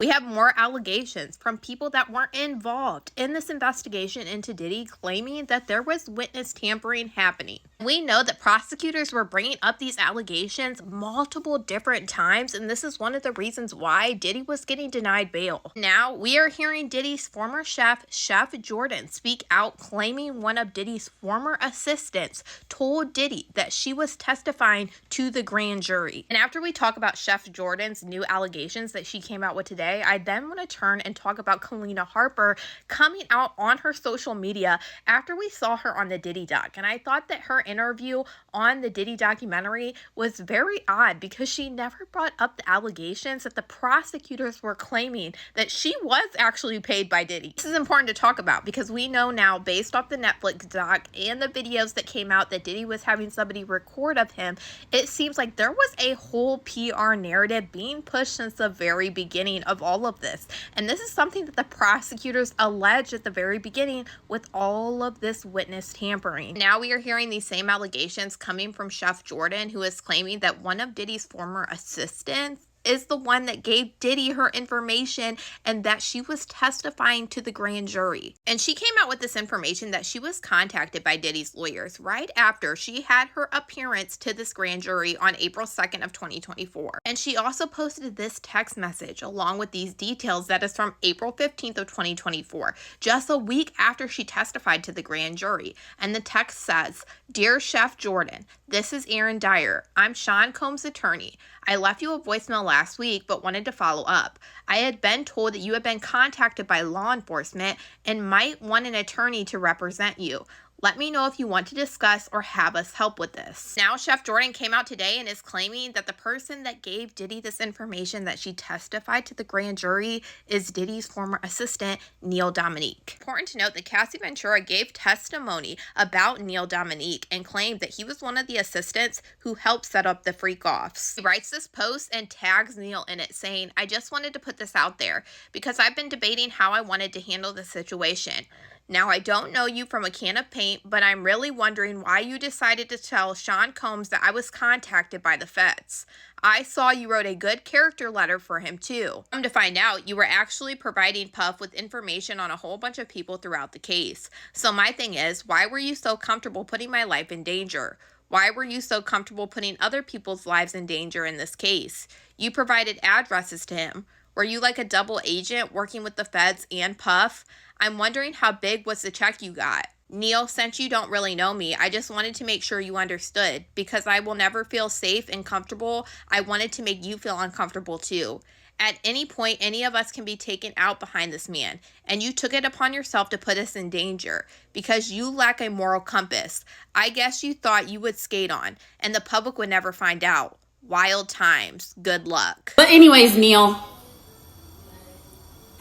We have more allegations from people that weren't involved in this investigation into Diddy claiming that there was witness tampering happening. We know that prosecutors were bringing up these allegations multiple different times, and this is one of the reasons why Diddy was getting denied bail. Now, we are hearing Diddy's former chef, Chef Jordan, speak out claiming one of Diddy's former assistants told Diddy that she was testifying to the grand jury. And after we talk about Chef Jordan's new allegations that she came out with today, I then want to turn and talk about Kina Harper coming out on her social media after we saw her on the Diddy doc. And I thought that her interview on the Diddy documentary was very odd because she never brought up the allegations that the prosecutors were claiming that she was actually paid by Diddy. This is important to talk about because we know now, based off the Netflix doc and the videos that came out that Diddy was having somebody record of him, it seems like there was a whole PR narrative being pushed since the very beginning of all of this. And this is something that the prosecutors alleged at the very beginning with all of this witness tampering. Now we are hearing these same allegations coming from Chef Jordan, who is claiming that one of Diddy's former assistants is the one that gave Diddy her information and that she was testifying to the grand jury. And she came out with this information that she was contacted by Diddy's lawyers right after she had her appearance to this grand jury on April 2nd of 2024. And she also posted this text message along with these details that is from April 15th of 2024, just a week after she testified to the grand jury. And the text says, "Dear Chef Jordan, this is Aaron Dyer. I'm Sean Combs' attorney. I left you a voicemail last week, but wanted to follow up. I had been told that you had been contacted by law enforcement and might want an attorney to represent you. Let me know if you want to discuss or have us help with this." Now, Chef Jordan came out today and is claiming that the person that gave Diddy this information that she testified to the grand jury is Diddy's former assistant, Neil Dominique. Important to note that Cassie Ventura gave testimony about Neil Dominique and claimed that he was one of the assistants who helped set up the freak-offs. He writes this post and tags Neil in it saying, "I just wanted to put this out there because I've been debating how I wanted to handle the situation. Now, I don't know you from a can of paint, but I'm really wondering why you decided to tell Sean Combs that I was contacted by the feds. I saw you wrote a good character letter for him too. Come to find out, you were actually providing Puff with information on a whole bunch of people throughout the case. So my thing is, why were you so comfortable putting my life in danger? Why were you so comfortable putting other people's lives in danger in this case? You provided addresses to him. Were you like a double agent working with the feds and Puff? I'm wondering how big was the check you got? Neil, since you don't really know me, I just wanted to make sure you understood. Because I will never feel safe and comfortable, I wanted to make you feel uncomfortable too. At any point, any of us can be taken out behind this man. And you took it upon yourself to put us in danger. Because you lack a moral compass. I guess you thought you would skate on. And the public would never find out. Wild times. Good luck." But anyways, Neil.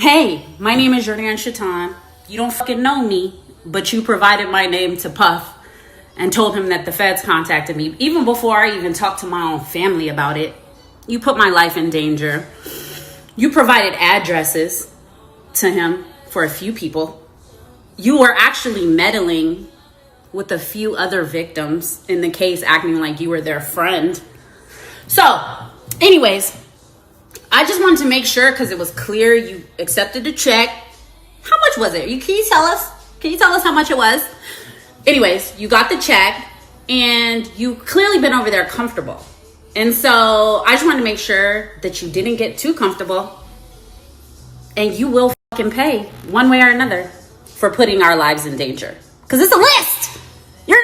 Hey, my name is Jordan Shaitan. You don't fucking know me, but you provided my name to Puff and told him that the feds contacted me. Even before I even talked to my own family about it, you put my life in danger. You provided addresses to him for a few people. You were actually meddling with a few other victims in the case, acting like you were their friend. So, anyways, I just wanted to make sure because it was clear you accepted the check. How much was it? Can you tell us? Can you tell us how much it was? Anyways, you got the check and you clearly been over there comfortable. And so I just wanted to make sure that you didn't get too comfortable and you will fucking pay one way or another for putting our lives in danger. Because it's a list. You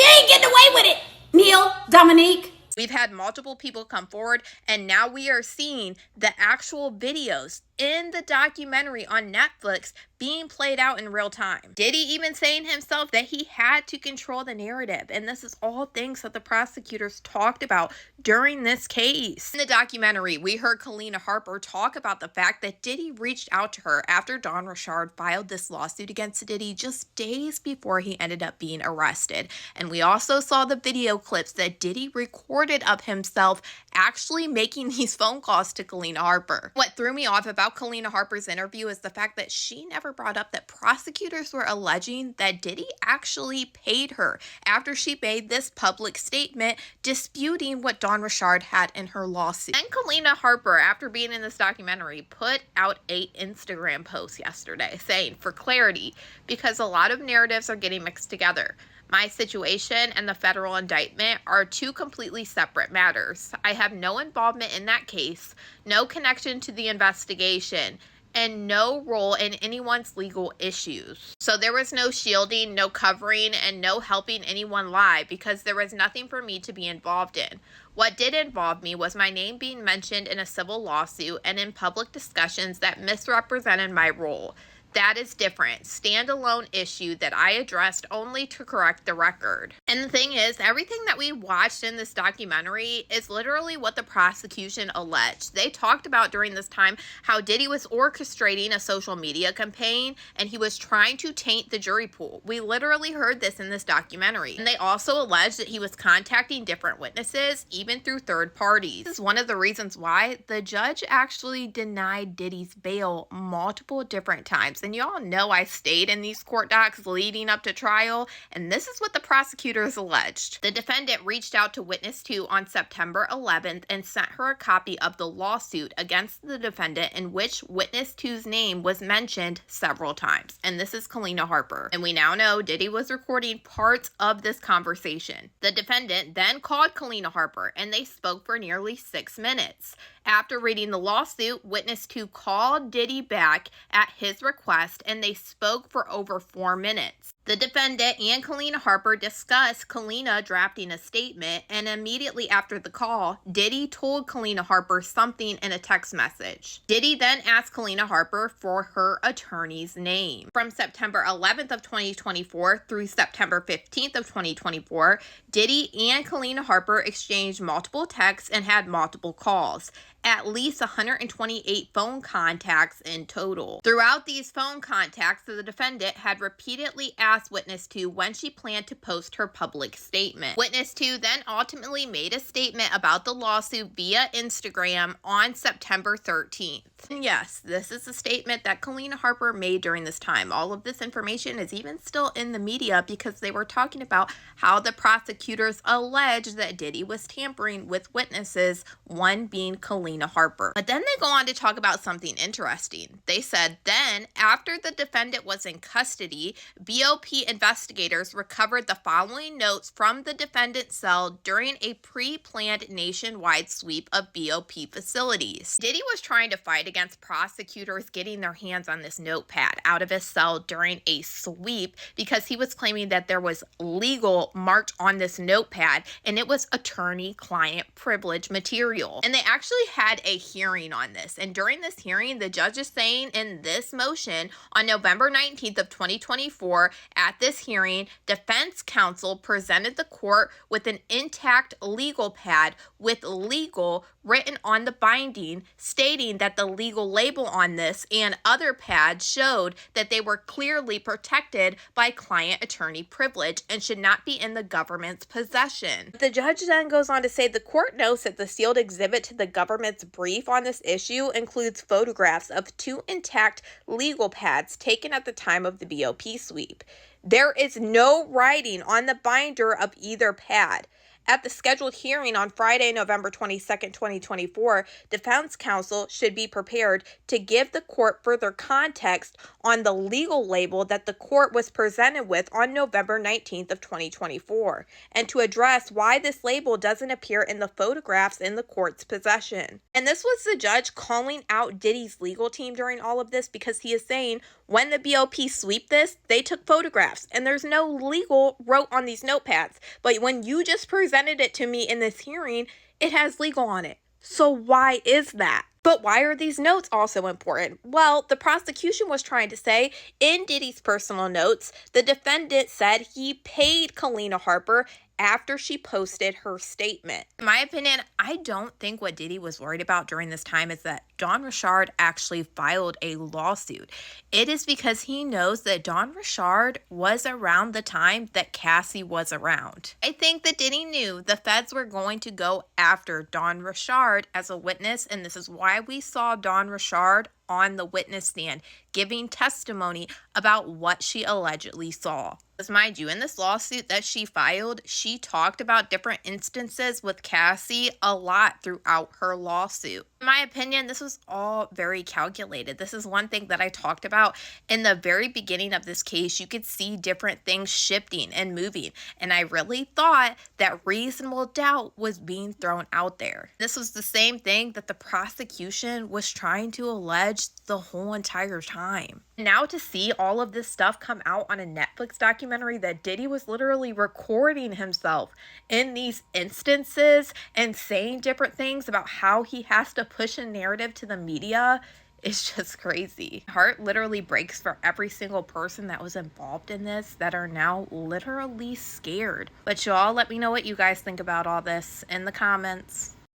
ain't getting away with it, Neil, Dominique. We've had multiple people come forward, and now we are seeing the actual videos in the documentary on Netflix being played out in real time. Diddy even saying himself that he had to control the narrative, and this is all things that the prosecutors talked about during this case. In the documentary, we heard Kina Harper talk about the fact that Diddy reached out to her after Don Richard filed this lawsuit against Diddy just days before he ended up being arrested. And we also saw the video clips that Diddy recorded of himself actually making these phone calls to Kina Harper. What threw me off about Kina Harper's interview is the fact that she never Harper brought up that prosecutors were alleging that Diddy actually paid her after she made this public statement disputing what Dawn Richard had in her lawsuit. And Kina Harper, after being in this documentary, put out an Instagram post yesterday saying, for clarity, because a lot of narratives are getting mixed together. My situation and the federal indictment are two completely separate matters. I have no involvement in that case, no connection to the investigation, and no role in anyone's legal issues. So there was no shielding, no covering, and no helping anyone lie because there was nothing for me to be involved in. What did involve me was my name being mentioned in a civil lawsuit and in public discussions that misrepresented my role. That is different. Standalone issue that I addressed only to correct the record. And the thing is, everything that we watched in this documentary is literally what the prosecution alleged. They talked about during this time how Diddy was orchestrating a social media campaign and he was trying to taint the jury pool. We literally heard this in this documentary. And they also alleged that he was contacting different witnesses, even through third parties. This is one of the reasons why the judge actually denied Diddy's bail multiple different times. And y'all know I stayed in these court docs leading up to trial, and this is what the prosecutors alleged. The defendant reached out to Witness 2 on September 11th and sent her a copy of the lawsuit against the defendant in which Witness 2's name was mentioned several times. And this is Kina Harper. And we now know Diddy was recording parts of this conversation. The defendant then called Kina Harper, and they spoke for nearly 6 minutes. After reading the lawsuit, Witness 2 called Diddy back at his request, and they spoke for over 4 minutes. The defendant and Kina Harper discussed Kina drafting a statement, and immediately after the call, Diddy told Kina Harper something in a text message. Diddy then asked Kina Harper for her attorney's name. From September 11th of 2024 through September 15th of 2024, Diddy and Kina Harper exchanged multiple texts and had multiple calls. At least 128 phone contacts in total. Throughout these phone contacts, the defendant had repeatedly asked Witness 2 when she planned to post her public statement. Witness 2 then ultimately made a statement about the lawsuit via Instagram on September 13th. And yes, this is a statement that Kina Harper made during this time. All of this information is even still in the media because they were talking about how the prosecutors alleged that Diddy was tampering with witnesses, one being Kina Harper. But then they go on to talk about something interesting. They said then, after the defendant was in custody, BOP investigators recovered the following notes from the defendant's cell during a pre-planned nationwide sweep of BOP facilities. Diddy was trying to fight against prosecutors getting their hands on this notepad out of his cell during a sweep because he was claiming that there was legal marked on this notepad and it was attorney-client privilege material. And they actually had a hearing on this. And during this hearing, the judge is saying in this motion on November 19th of 2024, at this hearing, defense counsel presented the court with an intact legal pad with legal written on the binding, stating that the legal label on this and other pads showed that they were clearly protected by client-attorney privilege and should not be in the government's possession. The judge then goes on to say the court notes that the sealed exhibit to the government's brief on this issue includes photographs of 2 intact legal pads taken at the time of the BOP sweep. There is no writing on the binder of either pad. At the scheduled hearing on Friday, November 22nd, 2024, defense counsel should be prepared to give the court further context on the legal label that the court was presented with on November 19th of 2024, and to address why this label doesn't appear in the photographs in the court's possession. And this was the judge calling out Diddy's legal team during all of this because he is saying when the BOP sweep this, they took photographs and there's no legal wrote on these notepads. But when you just presented it to me in this hearing, it has legal on it. So why is that? But why are these notes also important? Well, the prosecution was trying to say in Diddy's personal notes, the defendant said he paid Kina Harper after she posted her statement. In my opinion, I don't think what Diddy was worried about during this time is that Dawn Richard actually filed a lawsuit. It is because he knows that Dawn Richard was around the time that Cassie was around. I think that Diddy knew the feds were going to go after Dawn Richard as a witness, and this is why we saw Dawn Richard on the witness stand, giving testimony about what she allegedly saw. As mind you, in this lawsuit that she filed, she talked about different instances with Cassie a lot throughout her lawsuit. In my opinion, this was all very calculated. This is one thing that I talked about in the very beginning of this case. You could see different things shifting and moving, and I really thought that reasonable doubt was being thrown out there. This was the same thing that the prosecution was trying to allege the whole entire time. Now to see all of this stuff come out on a Netflix documentary that Diddy was literally recording himself in these instances and saying different things about how he has to push a narrative to the media is just crazy. My heart literally breaks for every single person that was involved in this that are now literally scared. But y'all let me know what you guys think about all this in the comments.